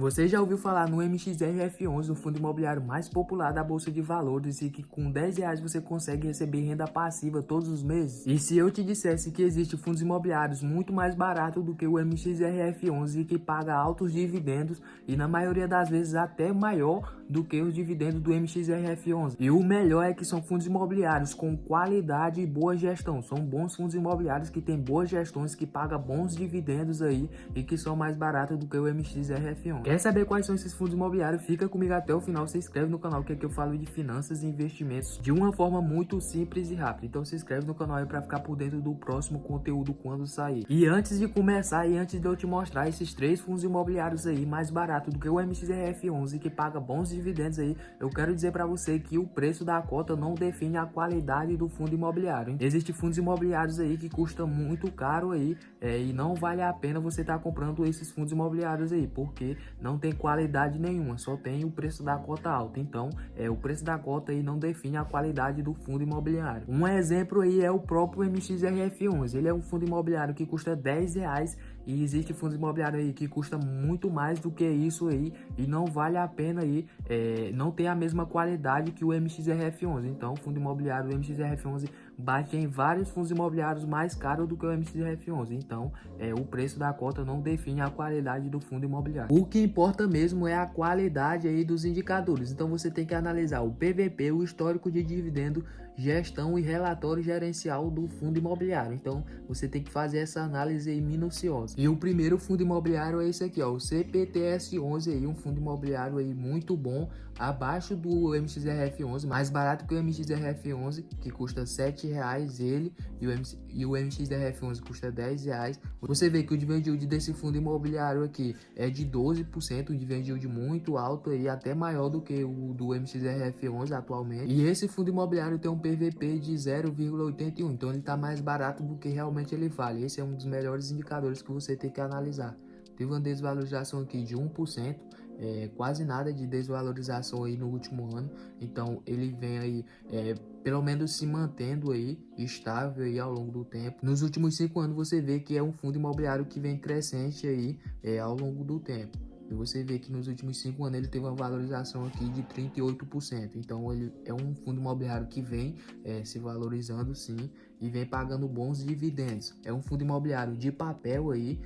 Você já ouviu falar no MXRF11, o fundo imobiliário mais popular da Bolsa de Valores e que com R$ 10 você consegue receber renda passiva todos os meses? E se eu te dissesse que existem fundos imobiliários muito mais baratos do que o MXRF11 e que paga altos dividendos e na maioria das vezes até maior do que os dividendos do MXRF11? E o melhor é que são fundos imobiliários com qualidade e boa gestão. São bons fundos imobiliários que têm boas gestões, que pagam bons dividendos aí e que são mais baratos do que o MXRF11. Quer saber quais são esses fundos imobiliários? Fica comigo até o final, se inscreve no canal que aqui eu falo de finanças e investimentos de uma forma muito simples e rápida. Então se inscreve no canal aí para ficar por dentro do próximo conteúdo quando sair. E antes de começar e antes de eu te mostrar esses 3 fundos imobiliários aí mais baratos do que o MXRF11 que paga bons dividendos aí, eu quero dizer para você que o preço da cota não define a qualidade do fundo imobiliário, hein? Existem fundos imobiliários aí que custam muito caro aí e não vale a pena você estar comprando esses fundos imobiliários aí, porque não tem qualidade nenhuma, só tem o preço da cota alta. Então, o preço da cota aí não define a qualidade do fundo imobiliário. Um exemplo aí é o próprio MXRF11. Ele é um fundo imobiliário que custa R$ 10 e existe fundos imobiliários aí que custa muito mais do que isso aí e não vale a pena aí, não tem a mesma qualidade que o MXRF11. Então, o fundo imobiliário do MXRF11 bate em vários fundos imobiliários mais caros do que o MXRF11. Então, o preço da cota não define a qualidade do fundo imobiliário. O que importa mesmo é a qualidade aí dos indicadores. Então, você tem que analisar o PVP, o histórico de dividendo, gestão e relatório gerencial do fundo imobiliário. Então, você tem que fazer essa análise aí minuciosa. E o primeiro fundo imobiliário é esse aqui, ó, o CPTS11 aí, um fundo imobiliário aí muito bom, abaixo do MXRF11, mais barato que o MXRF11, que custa R$ 7 ele, e o MXRF11 custa R$ 10. Você vê que o dividend yield desse fundo imobiliário aqui é de 12%, um dividend yield muito alto aí, até maior do que o do MXRF11 atualmente. E esse fundo imobiliário tem um PVP de 0,81, então ele está mais barato do que realmente ele vale. Esse é um dos melhores indicadores que você tem que analisar. Teve uma desvalorização aqui de 1%, quase nada de desvalorização aí no último ano, então ele vem aí pelo menos se mantendo aí estável aí ao longo do tempo. Nos últimos 5 anos você vê que é um fundo imobiliário que vem crescente aí ao longo do tempo. E você vê que nos últimos 5 anos ele teve uma valorização aqui de 38%. Então ele é um fundo imobiliário que vem se valorizando sim e vem pagando bons dividendos. É um fundo imobiliário de papel aí,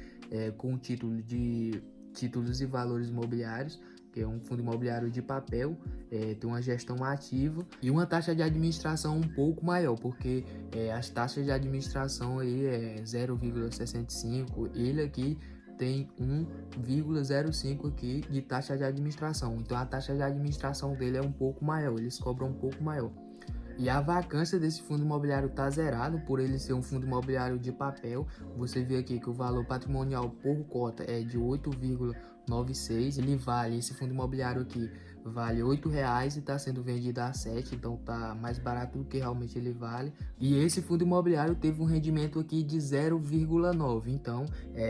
com título de títulos e valores imobiliários, que é um fundo imobiliário de papel, tem uma gestão ativa e uma taxa de administração um pouco maior, porque as taxas de administração aí é 0,65, ele aqui tem 1,05 aqui de taxa de administração, então a taxa de administração dele é um pouco maior, eles cobram um pouco maior. E a vacância desse fundo imobiliário está zerado por ele ser um fundo imobiliário de papel. Você vê aqui que o valor patrimonial por cota é de 8,96. Ele vale, esse fundo imobiliário aqui vale R$8 e está sendo vendido a 7, então tá mais barato do que realmente ele vale. E esse fundo imobiliário teve um rendimento aqui de 0,9, então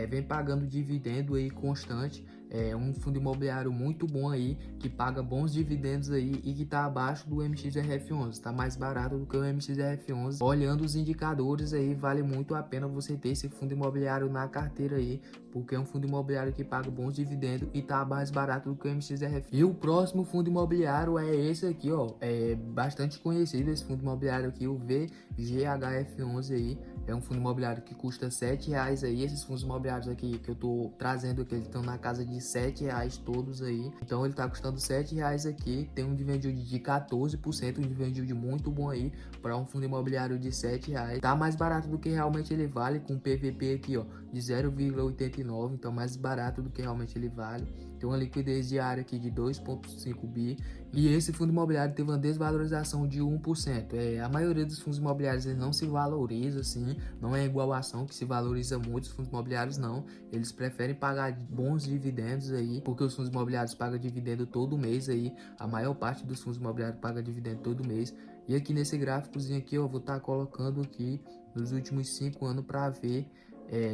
vem pagando dividendo aí constante. É um fundo imobiliário muito bom aí, que paga bons dividendos aí e que está abaixo do MXRF11, está mais barato do que o MXRF11. Olhando os indicadores aí, vale muito a pena você ter esse fundo imobiliário na carteira aí, porque é um fundo imobiliário que paga bons dividendos e está mais barato do que o MXRF. E o próximo fundo imobiliário é esse aqui, ó, é bastante conhecido esse fundo imobiliário aqui, o VGHF11 aí. É um fundo imobiliário que custa R$7 aí. Esses fundos imobiliários aqui que eu tô trazendo aqui, eles estão na casa de R$7 todos aí. Então ele tá custando R$7 aqui. Tem um dividend yield de 14%, um dividend yield muito bom aí para um fundo imobiliário de R$7. Tá mais barato do que realmente ele vale, com PVP aqui, ó, de 0,89. Então mais barato do que realmente ele vale. Tem uma liquidez diária aqui de 2,5 bi. E esse fundo imobiliário teve uma desvalorização de 1%. A maioria dos fundos imobiliários eles não se valoriza assim, não é igual a ação que se valoriza muito. Os fundos imobiliários não, eles preferem pagar bons dividendos aí, porque os fundos imobiliários pagam dividendo todo mês aí, a maior parte dos fundos imobiliários paga dividendo todo mês. E aqui nesse gráficozinho aqui eu vou estar colocando aqui nos últimos 5 anos para ver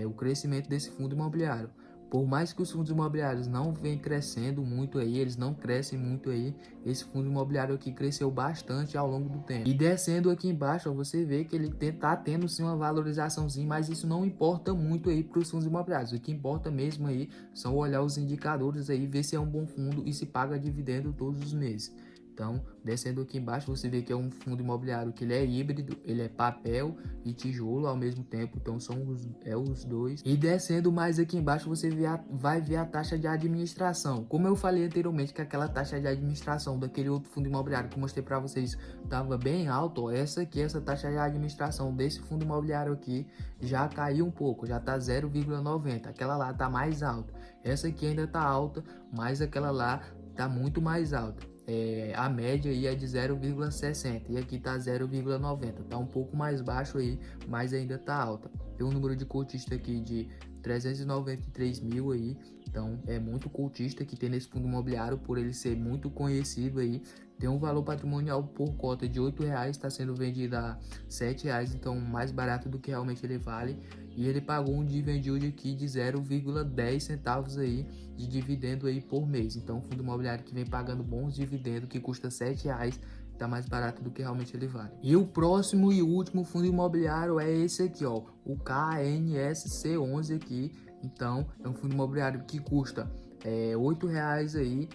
o crescimento desse fundo imobiliário. por mais que os fundos imobiliários não venham crescendo muito aí, eles não crescem muito aí, esse fundo imobiliário aqui cresceu bastante ao longo do tempo. E descendo aqui embaixo, ó, você vê que ele tá tendo sim uma valorizaçãozinha, mas isso não importa muito aí para os fundos imobiliários. O que importa mesmo aí são olhar os indicadores aí, ver se é um bom fundo e se paga dividendo todos os meses. Então, descendo aqui embaixo, você vê que é um fundo imobiliário que ele é híbrido, ele é papel e tijolo ao mesmo tempo, então são os dois. E descendo mais aqui embaixo, você vai ver a taxa de administração. Como eu falei anteriormente que aquela taxa de administração daquele outro fundo imobiliário que eu mostrei para vocês estava bem alto, ó, essa taxa de administração desse fundo imobiliário aqui já caiu um pouco, já tá 0,90, aquela lá tá mais alta. Essa aqui ainda tá alta, mas aquela lá tá muito mais alta. A média aí é de 0,60 e aqui tá 0,90, tá um pouco mais baixo aí, mas ainda tá alta. Tem um número de cotista aqui de 393 mil aí, então é muito cotista que tem nesse fundo imobiliário por ele ser muito conhecido aí. Tem um valor patrimonial por cota de R$8, está sendo vendido a R$7, então mais barato do que realmente ele vale. E ele pagou um dividend yield aqui de 0,10 centavos aí de dividendo aí por mês. Então um fundo imobiliário que vem pagando bons dividendos, que custa R$7, tá mais barato do que realmente ele vale. E o próximo e último fundo imobiliário é esse aqui, ó, o KNSC11 aqui. Então é um fundo imobiliário que custa R$8 aí,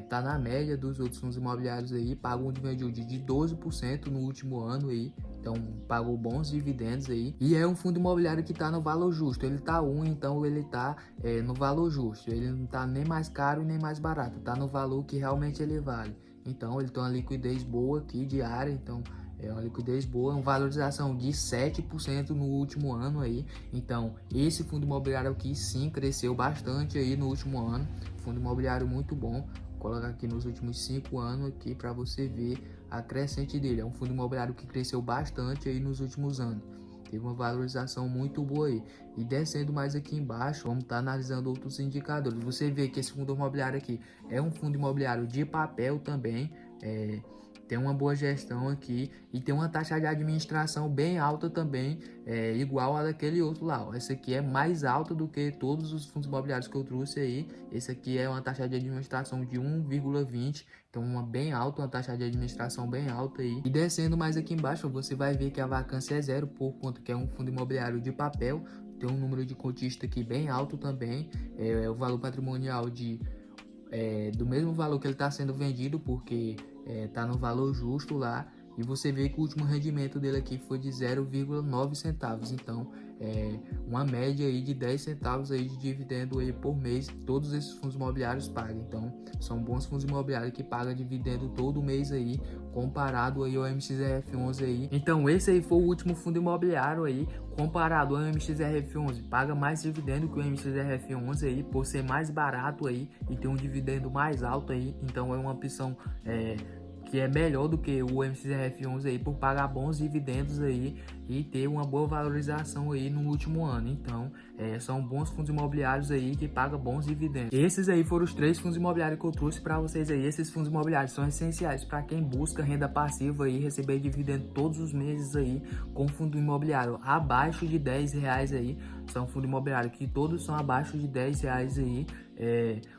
tá na média dos outros fundos imobiliários aí, pagou um dividend yield de 12% no último ano aí, então pagou bons dividendos aí, e é um fundo imobiliário que tá no valor justo, ele tá então ele tá no valor justo, ele não tá nem mais caro e nem mais barato, tá no valor que realmente ele vale. Então ele tem uma liquidez boa aqui diária, então é uma liquidez boa, uma valorização de 7% no último ano aí. Então esse fundo imobiliário aqui sim cresceu bastante aí no último ano, fundo imobiliário muito bom. Vou colocar aqui nos últimos 5 anos aqui para você ver a crescente dele. É um fundo imobiliário que cresceu bastante aí nos últimos anos, teve uma valorização muito boa aí. E descendo mais aqui embaixo, vamos estar analisando outros indicadores. Você vê que esse fundo imobiliário aqui é um fundo imobiliário de papel também, tem uma boa gestão aqui e tem uma taxa de administração bem alta também, igual a daquele outro lá. Essa aqui é mais alta do que todos os fundos imobiliários que eu trouxe aí. Esse aqui é uma taxa de administração de 1,20, então bem alta, uma taxa de administração bem alta aí. E descendo mais aqui embaixo, você vai ver que a vacância é zero, por conta que é um fundo imobiliário de papel. Tem um número de cotista aqui bem alto também, o valor patrimonial do mesmo valor que ele está sendo vendido, porque tá no valor justo lá. E você vê que o último rendimento dele aqui foi de 0,9 centavos, então uma média aí de 10 centavos aí de dividendo aí por mês, todos esses fundos imobiliários pagam. Então são bons fundos imobiliários que pagam dividendo todo mês aí, comparado aí ao MXRF11 aí. Então esse aí foi o último fundo imobiliário aí, comparado ao MXRF11, paga mais dividendo que o MXRF11 aí, por ser mais barato aí e ter um dividendo mais alto aí. Então é uma opção que é melhor do que o MXRF11 aí, por pagar bons dividendos aí e ter uma boa valorização aí no último ano. Então são bons fundos imobiliários aí que pagam bons dividendos. Esses aí foram os 3 fundos imobiliários que eu trouxe para vocês aí. Esses fundos imobiliários são essenciais para quem busca renda passiva aí, receber dividendo todos os meses aí, com fundo imobiliário abaixo de R$10 aí. São fundo imobiliário que todos são abaixo de R$10 aí,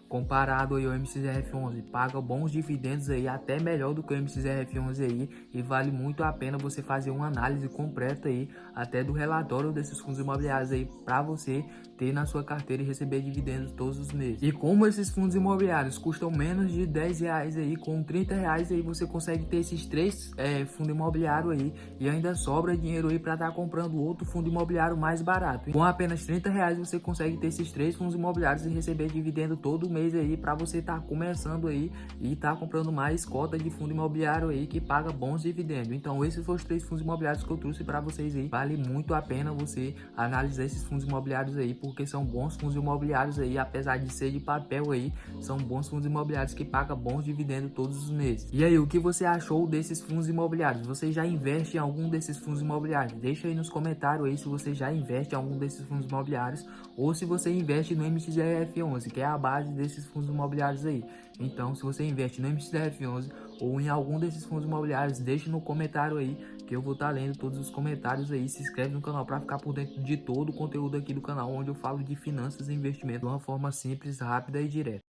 comparado aí ao MXRF11, paga bons dividendos aí, até melhor do que o MXRF11 aí, e vale muito a pena você fazer uma análise completa aí, até do relatório desses fundos imobiliários aí, para você ter na sua carteira e receber dividendos todos os meses. E como esses fundos imobiliários custam menos de R$10 aí, com R$30 aí você consegue ter esses 3 fundos imobiliários aí, e ainda sobra dinheiro aí para estar comprando outro fundo imobiliário mais barato. Com apenas R$30 você consegue ter esses 3 fundos imobiliários e receber dividendo todo mês aí, para você estar começando aí e estar comprando mais cota de fundo imobiliário aí que paga bons dividendos. Então esses foram os 3 fundos imobiliários que eu trouxe para vocês aí. Vale muito a pena você analisar esses fundos imobiliários aí, porque são bons fundos imobiliários aí, apesar de ser de papel aí, são bons fundos imobiliários que pagam bons dividendos todos os meses. E aí, o que você achou desses fundos imobiliários? Você já investe em algum desses fundos imobiliários? Deixa aí nos comentários aí se você já investe em algum desses fundos imobiliários, ou se você investe no MXRF11, que é a base desses fundos imobiliários aí. Então, se você investe no MXRF11 ou em algum desses fundos imobiliários, deixe no comentário aí, que eu vou estar lendo todos os comentários aí. Se inscreve no canal para ficar por dentro de todo o conteúdo aqui do canal, onde eu falo de finanças e investimento de uma forma simples, rápida e direta.